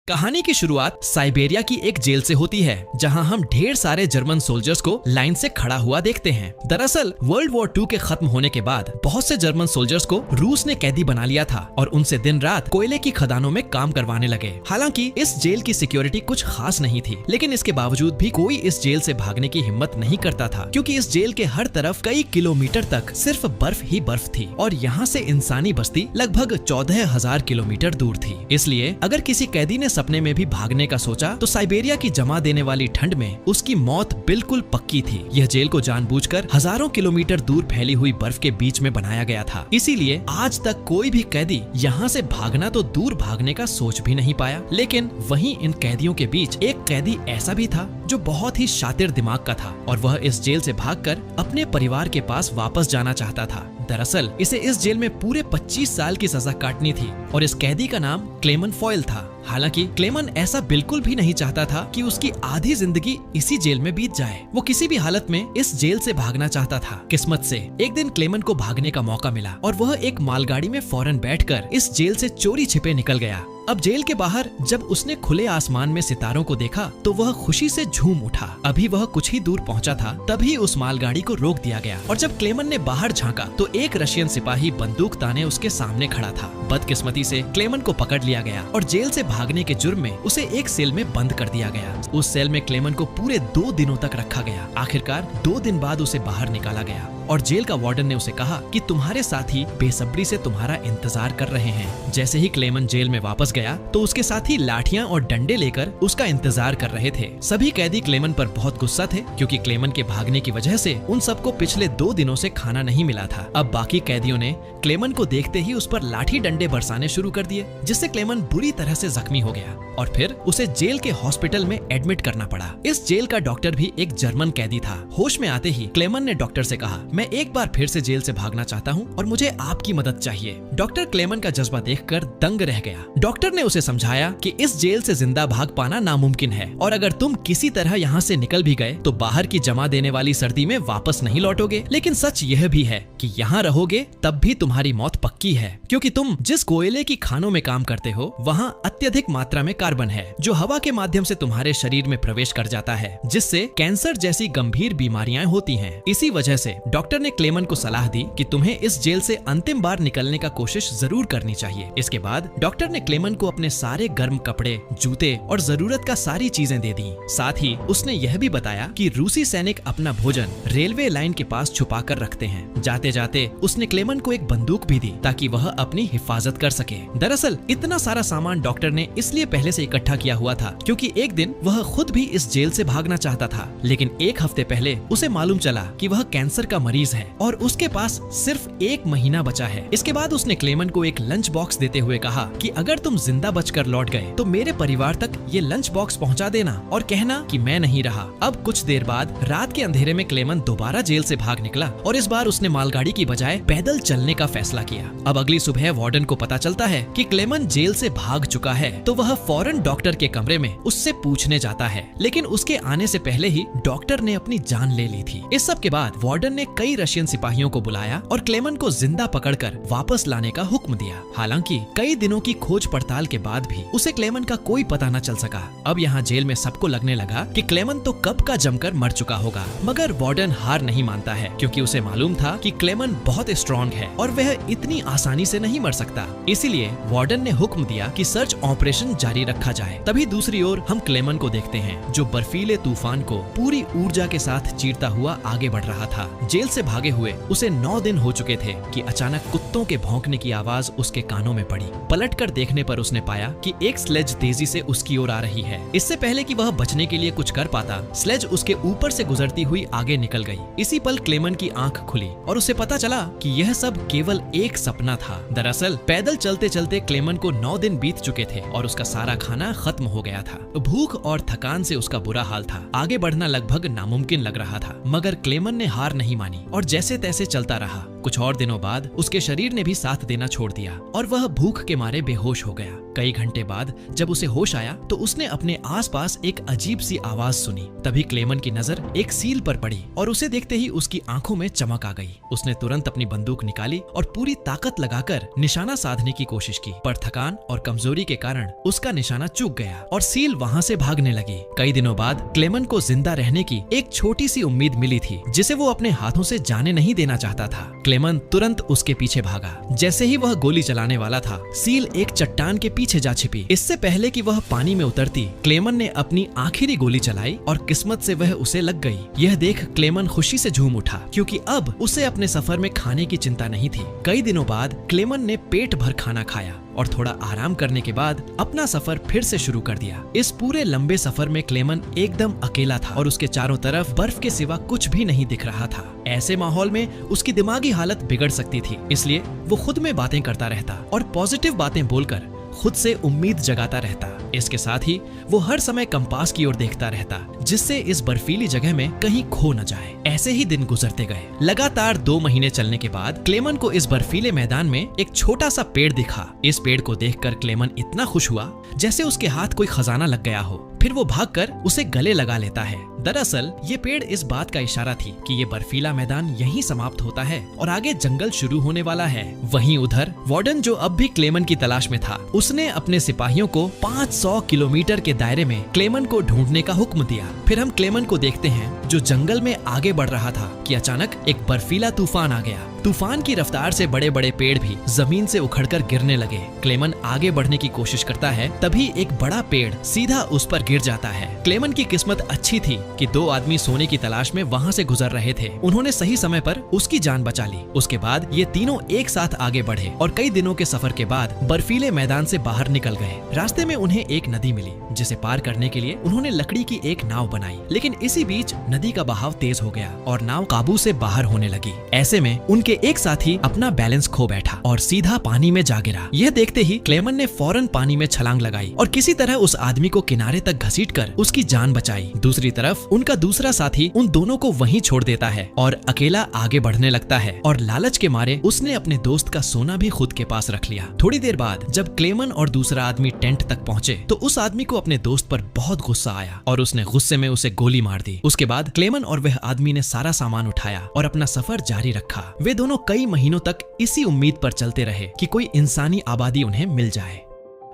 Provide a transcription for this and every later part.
कहानी की शुरुआत साइबेरिया की एक जेल से होती है, जहां हम ढेर सारे जर्मन सोल्जर्स को लाइन से खड़ा हुआ देखते हैं। दरअसल वर्ल्ड वॉर 2 के खत्म होने के बाद बहुत से जर्मन सोल्जर्स को रूस ने कैदी बना लिया था और उनसे दिन रात कोयले की खदानों में काम करवाने लगे। हालांकि इस जेल की सिक्योरिटी कुछ खास नहीं थी, लेकिन इसके बावजूद भी कोई इस जेल से भागने की हिम्मत नहीं करता था, क्योंकि इस जेल के हर तरफ कई किलोमीटर तक सिर्फ बर्फ ही बर्फ थी और यहाँ से इंसानी बस्ती लगभग 14,000 किलोमीटर दूर थी। इसलिए अगर किसी कैदी ने सपने में भी भागने का सोचा तो साइबेरिया की जमा देने वाली ठंड में उसकी मौत बिल्कुल पक्की थी। यह जेल को जानबूझकर हजारों किलोमीटर दूर फैली हुई बर्फ के बीच में बनाया गया था, इसीलिए आज तक कोई भी कैदी यहाँ से भागना तो दूर भागने का सोच भी नहीं पाया। लेकिन वहीं इन कैदियों के बीच एक कैदी ऐसा भी था जो बहुत ही शातिर दिमाग का था और वह इस जेल से भागकर अपने परिवार के पास वापस जाना चाहता था। दरअसल इसे इस जेल में पूरे 25 साल की सजा काटनी थी और इस कैदी का नाम क्लेमन फॉयल था। हालांकि क्लेमन ऐसा बिल्कुल भी नहीं चाहता था कि उसकी आधी जिंदगी इसी जेल में बीत जाए। वो किसी भी हालत में इस जेल से भागना चाहता था। किस्मत से एक दिन क्लेमन को भागने का मौका मिला और वह एक मालगाड़ी में फौरन बैठकर इस जेल से चोरी छिपे निकल गया। अब जेल के बाहर जब उसने खुले आसमान में सितारों को देखा तो वह खुशी से झूम उठा। अभी वह कुछ ही दूर पहुंचा था, तभी उस मालगाड़ी को रोक दिया गया और जब क्लेमन ने बाहर झांका तो एक रशियन सिपाही बंदूक ताने उसके सामने खड़ा था। बदकिस्मती से क्लेमन को पकड़ लिया गया और जेल से भागने के जुर्म में उसे एक सेल में बंद कर दिया गया। उस सेल में क्लेमन को पूरे 2 दिनों तक रखा गया। आखिरकार 2 दिन बाद उसे बाहर निकाला गया और जेल का वार्डन ने उसे कहा कि तुम्हारे साथी बेसब्री से तुम्हारा इंतजार कर रहे हैं। जैसे ही क्लेमन जेल में वापस गया तो उसके साथी लाठियां और डंडे लेकर उसका इंतजार कर रहे थे। सभी कैदी क्लेमन पर बहुत गुस्सा थे, क्योंकि क्लेमन के भागने की वजह से उन सबको पिछले 2 दिनों से खाना नहीं मिला था। अब बाकी कैदियों ने क्लेमन को देखते ही उस पर लाठी डंडे बरसाने शुरू कर दिए, जिससे क्लेमन बुरी तरह से जख्मी हो गया और फिर उसे जेल के हॉस्पिटल में एडमिट करना पड़ा। इस जेल का डॉक्टर भी एक जर्मन कैदी था। होश में आते ही क्लेमन ने डॉक्टर से कहा, मैं एक बार फिर से जेल से भागना चाहता हूँ और मुझे आपकी मदद चाहिए। डॉक्टर क्लेमन का जज्बा देखकर दंग रह गया। डॉक्टर ने उसे समझाया कि इस जेल से जिंदा भाग पाना नामुमकिन है और अगर तुम किसी तरह यहाँ से निकल भी गए तो बाहर की जमा देने वाली सर्दी में वापस नहीं लौटोगे। लेकिन सच यह भी है कि यहाँ रहोगे तब भी तुम्हारी मौत पक्की है, क्योंकि तुम जिस कोयले की खानों में काम करते हो वहाँ अत्यधिक मात्रा में कार्बन है, जो हवा के माध्यम से तुम्हारे शरीर में प्रवेश कर जाता है, जिससे कैंसर जैसी गंभीर बीमारियां होती हैं। इसी वजह से डॉक्टर ने क्लेमन को सलाह दी कि तुम्हें इस जेल से अंतिम बार निकलने का कोशिश जरूर करनी चाहिए। इसके बाद डॉक्टर ने क्लेमन को अपने सारे गर्म कपड़े, जूते और जरूरत का सारी चीजें दे दी। साथ ही उसने यह भी बताया कि रूसी सैनिक अपना भोजन रेलवे लाइन के पास छुपा कर रखते हैं। जाते जाते उसने क्लेमन को एक बंदूक भी दी ताकि वह अपनी हिफाजत कर सके। दरअसल इतना सारा सामान डॉक्टर ने इसलिए पहले से इकट्ठा किया हुआ था क्योंकि एक दिन वह खुद भी इस जेल से भागना चाहता था। लेकिन एक हफ्ते पहले उसे मालूम चला कि वह कैंसर का मरीज है और उसके पास सिर्फ 1 महीना बचा है। इसके बाद उसने क्लेमन को एक लंच बॉक्स देते हुए कहा कि अगर तुम जिंदा बचकर लौट गए तो मेरे परिवार तक ये लंच बॉक्स पहुंचा देना और कहना कि मैं नहीं रहा। अब कुछ देर बाद रात के अंधेरे में क्लेमन दोबारा जेल से भाग निकला और इस बार उसने मालगाड़ी की बजाय पैदल चलने का फैसला किया। अब अगली सुबह वार्डन को पता चलता है कि क्लेमन जेल से भाग चुका है, तो वह फौरन डॉक्टर के कमरे में उससे पूछने जाता है। लेकिन उसके आने से पहले ही डॉक्टर ने अपनी जान ले ली थी। इस सब के बाद वार्डन ने कई रशियन सिपाहियों को बुलाया और क्लेमन को जिंदा पकड़कर वापस लाने का हुक्म दिया। हालांकि कई दिनों की खोज पड़ताल के बाद भी उसे क्लेमन का कोई पता न चल सका। अब यहाँ जेल में सबको लगने लगा कि क्लेमन तो कब का जमकर मर चुका होगा, मगर वार्डन हार नहीं मानता है, क्योंकि उसे मालूम था कि क्लेमन बहुत स्ट्रॉन्ग है और वह इतनी आसानी से नहीं मर सकता। इसीलिए वार्डन ने हुक्म दिया कि सर्च ऑपरेशन जारी रखा जाए। तभी दूसरी ओर हम क्लेमन को देखते हैं, जो बर्फीले तूफान को पूरी ऊर्जा के साथ चीरता हुआ आगे बढ़ रहा था। जेल से भागे हुए उसे 9 दिन हो चुके थे कि अचानक कुत्तों के भौंकने की आवाज उसके कानों में पड़ी। पलटकर देखने पर उसने पाया कि एक स्लेज तेजी से उसकी ओर आ रही है। इससे पहले कि वह बचने के लिए कुछ कर पाता, स्लेज उसके ऊपर से गुजरती हुई आगे निकल गई। इसी पल क्लेमन की आंख खुली और उसे पता चला कि यह सब केवल एक सपना था। दरअसल पैदल चलते चलते क्लेमन को 9 दिन बीत चुके थे और उसका सारा खाना खत्म हो गया था। भूख और थकान से उसका बुरा हाल था। आगे बढ़ना लगभग नामुमकिन लग रहा था, मगर क्लेमन ने हार नहीं मानी और जैसे तैसे चलता रहा। कुछ और दिनों बाद उसके शरीर ने भी साथ देना छोड़ दिया और वह भूख के मारे बेहोश हो गया। कई घंटे बाद जब उसे होश आया तो उसने अपने आसपास एक अजीब सी आवाज सुनी। तभी क्लेमन की नजर एक सील पर पड़ी और उसे देखते ही उसकी आंखों में चमक आ गई। उसने तुरंत अपनी बंदूक निकाली और पूरी ताकत लगाकर निशाना साधने की कोशिश की, पर थकान और कमजोरी के कारण उसका निशाना चूक गया और सील वहाँ से भागने लगी। कई दिनों बाद क्लेमन को जिंदा रहने की एक छोटी सी उम्मीद मिली थी, जिसे वो अपने हाथों से जाने नहीं देना चाहता था। क्लेमन तुरंत उसके पीछे भागा। जैसे ही वह गोली चलाने वाला था, सील एक चट्टान के पीछे जा छिपी। इससे पहले कि वह पानी में उतरती, क्लेमन ने अपनी आखिरी गोली चलाई और किस्मत से वह उसे लग गई। यह देख क्लेमन खुशी से झूम उठा, क्योंकि अब उसे अपने सफर में खाने की चिंता नहीं थी। कई दिनों बाद क्लेमन ने पेट भर खाना खाया और थोड़ा आराम करने के बाद अपना सफर फिर से शुरू कर दिया। इस पूरे लंबे सफर में क्लेमन एकदम अकेला था और उसके चारों तरफ बर्फ के सिवा कुछ भी नहीं दिख रहा था। ऐसे माहौल में उसकी दिमागी हालत बिगड़ सकती थी, इसलिए वो खुद में बातें करता रहता और पॉजिटिव बातें बोलकर खुद से उम्मीद जगाता रहता। इसके साथ ही वो हर समय कंपास की ओर देखता रहता, जिससे इस बर्फीली जगह में कहीं खो न जाए। ऐसे ही दिन गुजरते गए। लगातार 2 महीने चलने के बाद क्लेमन को इस बर्फीले मैदान में एक छोटा सा पेड़ दिखा। इस पेड़ को देखकर क्लेमन इतना खुश हुआ जैसे उसके हाथ कोई खजाना लग गया हो। फिर वो भागकर उसे गले लगा लेता है। दरअसल ये पेड़ इस बात का इशारा थी कि ये बर्फीला मैदान यहीं समाप्त होता है और आगे जंगल शुरू होने वाला है। वहीं उधर वार्डन, जो अब भी क्लेमन की तलाश में था, उसने अपने सिपाहियों को 500 किलोमीटर के दायरे में क्लेमन को ढूंढने का हुक्म दिया। फिर हम क्लेमन को देखते हैं जो जंगल में आगे बढ़ रहा था कि अचानक एक बर्फीला तूफान आ गया। तूफान की रफ्तार से बड़े बड़े पेड़ भी जमीन से उखड़कर गिरने लगे। क्लेमन आगे बढ़ने की कोशिश करता है, तभी एक बड़ा पेड़ सीधा उस पर गिर जाता है। क्लेमन की किस्मत अच्छी थी कि 2 आदमी सोने की तलाश में वहाँ से गुजर रहे थे। उन्होंने सही समय पर उसकी जान बचा ली। उसके बाद ये तीनों एक साथ आगे बढ़े और कई दिनों के सफर के बाद बर्फीले मैदान से बाहर निकल गए। रास्ते में उन्हें एक नदी मिली, जिसे पार करने के लिए उन्होंने लकड़ी की एक नाव बनाई। लेकिन इसी बीच नदी का बहाव तेज हो गया और नाव काबू से बाहर होने लगी। ऐसे में उनके एक साथी अपना बैलेंस खो बैठा और सीधा पानी में जा गिरा। यह देखते ही क्लेमन ने फौरन पानी में छलांग लगाई और किसी तरह उस आदमी को किनारे तक घसीटकर उसकी जान बचाई। दूसरी तरफ उनका दूसरा साथी उन दोनों को वहीं छोड़ देता है और अकेला आगे बढ़ने लगता है और लालच के मारे उसने अपने दोस्त का सोना भी खुद के पास रख लिया। थोड़ी देर बाद जब क्लेमन और दूसरा आदमी टेंट तक पहुँचे तो उस आदमी को अपने दोस्त पर बहुत गुस्सा आया और उसने गुस्से में उसे गोली मार दी। उसके बाद क्लेमन और वह आदमी ने सारा सामान उठाया और अपना सफर जारी रखा। वे दोनों कई महीनों तक इसी उम्मीद पर चलते रहे कि कोई इंसानी आबादी उन्हें मिल जाए।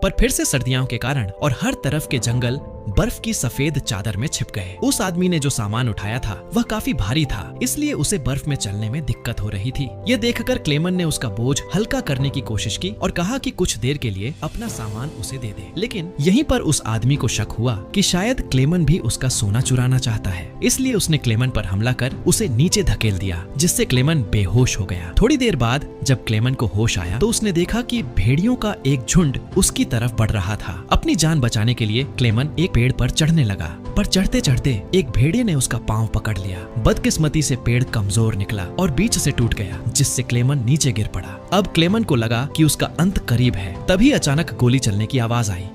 पर फिर से सर्दियों के कारण और हर तरफ के जंगल बर्फ की सफेद चादर में छिप गए। उस आदमी ने जो सामान उठाया था वह काफी भारी था, इसलिए उसे बर्फ में चलने में दिक्कत हो रही थी। यह देखकर क्लेमन ने उसका बोझ हल्का करने की कोशिश की और कहा कि कुछ देर के लिए अपना सामान उसे दे दे। लेकिन यहीं पर उस आदमी को शक हुआ कि शायद क्लेमन भी उसका सोना चुराना चाहता है, इसलिए उसने क्लेमन पर हमला कर उसे नीचे धकेल दिया, जिससे क्लेमन बेहोश हो गया। थोड़ी देर बाद जब क्लेमन को होश आया तो उसने देखा कि भेड़ियों का एक झुंड उसकी तरफ बढ़ रहा था। अपनी जान बचाने के लिए क्लेमन एक पेड़ पर चढ़ने लगा, पर चढ़ते चढ़ते एक भेड़िए ने उसका पांव पकड़ लिया। बदकिस्मती से पेड़ कमजोर निकला और बीच से टूट गया, जिससे क्लेमन नीचे गिर पड़ा। अब क्लेमन को लगा कि उसका अंत करीब है। तभी अचानक गोली चलने की आवाज आई।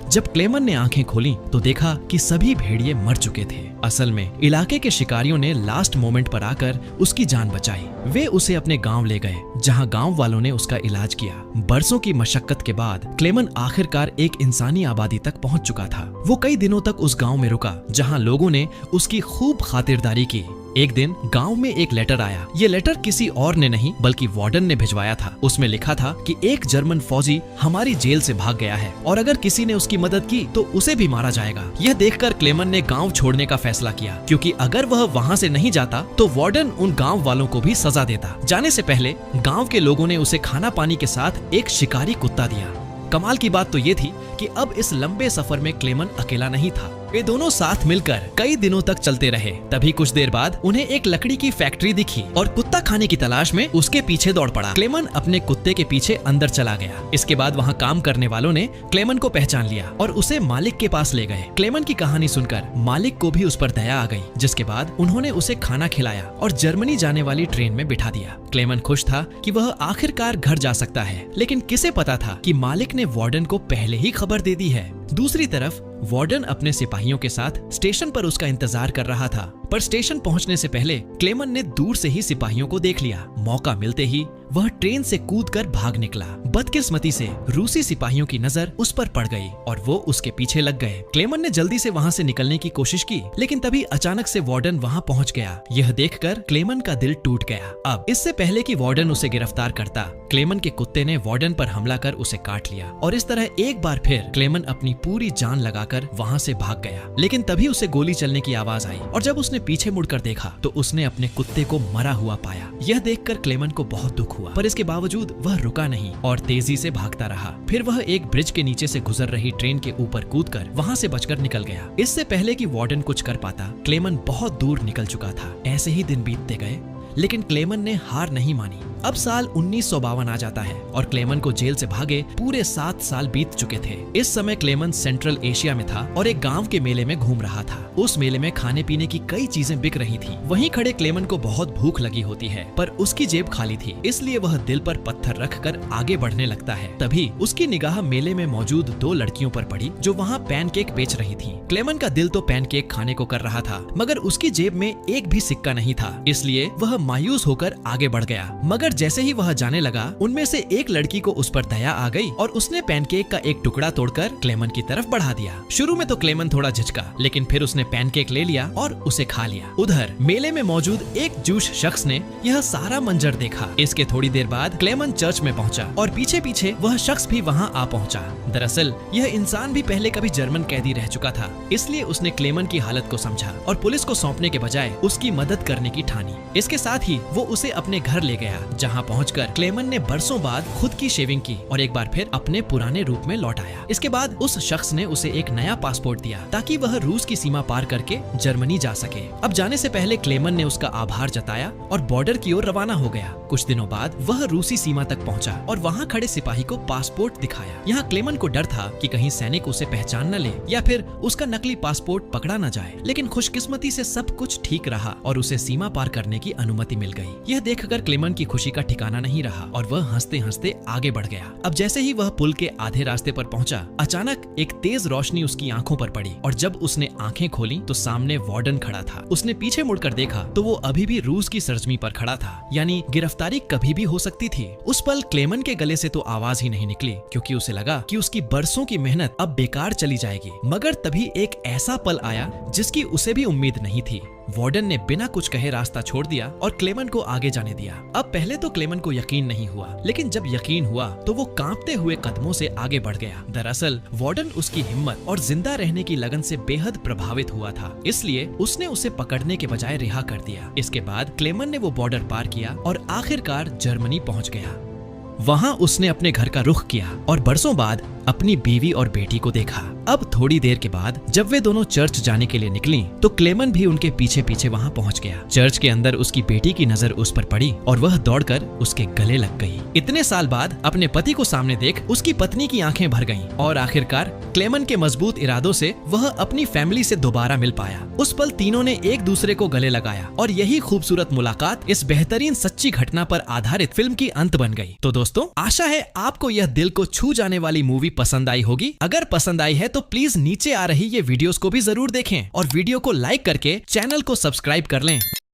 जब क्लेमन ने आंखें खोली तो देखा कि सभी भेड़िए मर चुके थे। असल में इलाके के शिकारियों ने लास्ट मोमेंट पर आकर उसकी जान बचाई। वे उसे अपने गांव ले गए, जहां गांव वालों ने उसका इलाज किया। बरसों की मशक्कत के बाद क्लेमन आखिरकार एक इंसानी आबादी तक पहुंच चुका था। वो कई दिनों तक उस गांव में रुका, जहां लोगों ने उसकी खूब खातिरदारी की। एक दिन गांव में एक लेटर आया। ये लेटर किसी और ने नहीं बल्कि वार्डन ने भिजवाया था। उसमें लिखा था कि एक जर्मन फौजी हमारी जेल से भाग गया है और अगर किसी ने उसकी मदद की तो उसे भी मारा जाएगा। यह देखकर क्लेमन ने गांव छोड़ने का फैसला किया, क्योंकि अगर वह वहां से नहीं जाता तो वार्डन उन गांव वालों को भी सजा देता। जाने से पहले गांव के लोगों ने उसे खाना पानी के साथ एक शिकारी कुत्ता दिया। कमाल की बात तो ये थी कि अब इस लंबे सफर में क्लेमन अकेला नहीं था। वे दोनों साथ मिलकर कई दिनों तक चलते रहे। तभी कुछ देर बाद उन्हें एक लकड़ी की फैक्ट्री दिखी और कुत्ता खाने की तलाश में उसके पीछे दौड़ पड़ा। क्लेमन अपने कुत्ते के पीछे अंदर चला गया। इसके बाद वहाँ काम करने वालों ने क्लेमन को पहचान लिया और उसे मालिक के पास ले गए। क्लेमन की कहानी सुनकर मालिक को भी उस पर दया आ गई, जिसके बाद उन्होंने उसे खाना खिलाया और जर्मनी जाने वाली ट्रेन में बिठा दिया। क्लेमन खुश था कि वह आखिरकार घर जा सकता है, लेकिन किसे पता था कि मालिक ने वार्डन को पहले ही खबर दे दी है। दूसरी तरफ वार्डन अपने सिपाहियों के साथ स्टेशन पर उसका इंतजार कर रहा था, पर स्टेशन पहुंचने से पहले क्लेमन ने दूर से ही सिपाहियों को देख लिया। मौका मिलते ही वह ट्रेन से कूदकर भाग निकला। बदकिस्मती से रूसी सिपाहियों की नजर उस पर पड़ गई और वो उसके पीछे लग गए। क्लेमन ने जल्दी से वहाँ से निकलने की कोशिश की, लेकिन तभी अचानक से वार्डन वहाँ पहुँच गया। यह देखकर क्लेमन का दिल टूट गया। अब इससे पहले कि वार्डन उसे गिरफ्तार करता, क्लेमन के कुत्ते ने वार्डन पर हमला कर उसे काट लिया और इस तरह एक बार फिर क्लेमन अपनी पूरी जान लगाकर वहाँ से भाग गया। लेकिन तभी उसे गोली चलने की आवाज आई और जब उसने पीछे मुड़कर देखा तो उसने अपने कुत्ते को मरा हुआ पाया। यह देखकर क्लेमन को बहुत दुख हुआ, पर इसके बावजूद वह रुका नहीं और तेजी से भागता रहा। फिर वह एक ब्रिज के नीचे से गुजर रही ट्रेन के ऊपर कूदकर वहाँ से बचकर निकल गया। इससे पहले कि वार्डन कुछ कर पाता, क्लेमन बहुत दूर निकल चुका था। ऐसे ही दिन बीतते गए, लेकिन क्लेमन ने हार नहीं मानी। अब साल 1952 आ जाता है और क्लेमन को जेल से भागे पूरे 7 साल बीत चुके थे। इस समय क्लेमन सेंट्रल एशिया में था और एक गांव के मेले में घूम रहा था। उस मेले में खाने पीने की कई चीजें बिक रही थी। वहीं खड़े क्लेमन को बहुत भूख लगी होती है, पर उसकी जेब खाली थी, इसलिए वह दिल पर पत्थर रखकर आगे बढ़ने लगता है। तभी उसकी निगाह मेले में मौजूद 2 लड़कियों पर पड़ी जो वहाँ पैनकेक बेच रही थी। क्लेमन का दिल तो पैनकेक खाने को कर रहा था, मगर उसकी जेब में एक भी सिक्का नहीं था, इसलिए वह मायूस होकर आगे बढ़ गया। मगर जैसे ही वह जाने लगा, उनमें से एक लड़की को उस पर दया आ गई और उसने पैनकेक का एक टुकड़ा तोड़कर क्लेमन की तरफ बढ़ा दिया। शुरू में तो क्लेमन थोड़ा झिझका, लेकिन फिर उसने पैनकेक ले लिया और उसे खा लिया। उधर मेले में मौजूद एक जूश शख्स ने यह सारा मंजर देखा। इसके थोड़ी देर बाद क्लेमन चर्च में पहुंचा और पीछे पीछे वह शख्स भी वहां आ पहुंचा। दरअसल यह इंसान भी पहले कभी जर्मन कैदी रह चुका था, इसलिए उसने क्लेमन की हालत को समझा और पुलिस को सौंपने के बजाय उसकी मदद करने की ठानी। इसके साथ ही वो उसे अपने घर ले गया, जहाँ पहुंचकर क्लेमन ने बरसों बाद खुद की शेविंग की और एक बार फिर अपने पुराने रूप में लौट आया। इसके बाद उस शख्स ने उसे एक नया पासपोर्ट दिया ताकि वह रूस की सीमा पार करके जर्मनी जा सके। अब जाने से पहले क्लेमन ने उसका आभार जताया और बॉर्डर की ओर रवाना हो गया। कुछ दिनों बाद वह रूसी सीमा तक पहुंचा और वहां खड़े सिपाही को पासपोर्ट दिखाया। यहाँ क्लेमन को डर था कि कहीं सैनिक उसे पहचान न ले या फिर उसका नकली पासपोर्ट पकड़ा न जाए, लेकिन खुशकिस्मती से सब कुछ ठीक रहा और उसे सीमा पार करने की अनुमति मिल गई। यह देखकर क्लेमन की खुशी का ठिकाना नहीं रहा और वह हंसते हंसते आगे बढ़ गया। अब जैसे ही वह पुल के आधे रास्ते पर पहुंचा, अचानक एक तेज रोशनी उसकी आंखों पर पड़ी और जब उसने आंखें खोली तो सामने वार्डन खड़ा था। उसने पीछे मुड़कर देखा तो वो अभी भी रूस की सरजमी पर खड़ा था, यानी गिरफ्तारी कभी भी हो सकती थी। उस पल क्लेमन के गले से तो आवाज ही नहीं निकली, क्योंकि उसे लगा कि उसकी बरसों की मेहनत अब बेकार चली जाएगी। मगर तभी एक ऐसा पल आया जिसकी उसे भी उम्मीद नहीं थी। वार्डन ने बिना कुछ कहे रास्ता छोड़ दिया और क्लेमन को आगे जाने दिया। अब पहले तो क्लेमन को यकीन नहीं हुआ, लेकिन जब यकीन हुआ तो वो कांपते हुए कदमों से आगे बढ़ गया। दरअसल वार्डन उसकी हिम्मत और जिंदा रहने की लगन से बेहद प्रभावित हुआ था, इसलिए उसने उसे पकड़ने के बजाय रिहा कर दिया। इसके बाद क्लेमन ने वो बॉर्डर पार किया और आखिरकार जर्मनी पहुंच गया। वहां उसने अपने घर का रुख किया और बरसों बाद अपनी बीवी और बेटी को देखा। अब थोड़ी देर के बाद जब वे दोनों चर्च जाने के लिए निकली तो क्लेमन भी उनके पीछे पीछे वहां पहुंच गया। चर्च के अंदर उसकी बेटी की नजर उस पर पड़ी और वह दौड़कर उसके गले लग गई। इतने साल बाद अपने पति को सामने देख उसकी पत्नी की आंखें भर गईं और आखिरकार क्लेमन के मजबूत इरादों से वह अपनी फैमिली से दोबारा मिल पाया। उस पल तीनों ने एक दूसरे को गले लगाया और यही खूबसूरत मुलाकात इस बेहतरीन सच्ची घटना पर आधारित फिल्म की अंत बन गई। तो दोस्तों, आशा है आपको यह दिल को छू जाने वाली मूवी पसंद आई होगी। अगर पसंद आई है तो प्लीज नीचे आ रही ये वीडियोस को भी जरूर देखें और वीडियो को लाइक करके चैनल को सब्सक्राइब कर लें।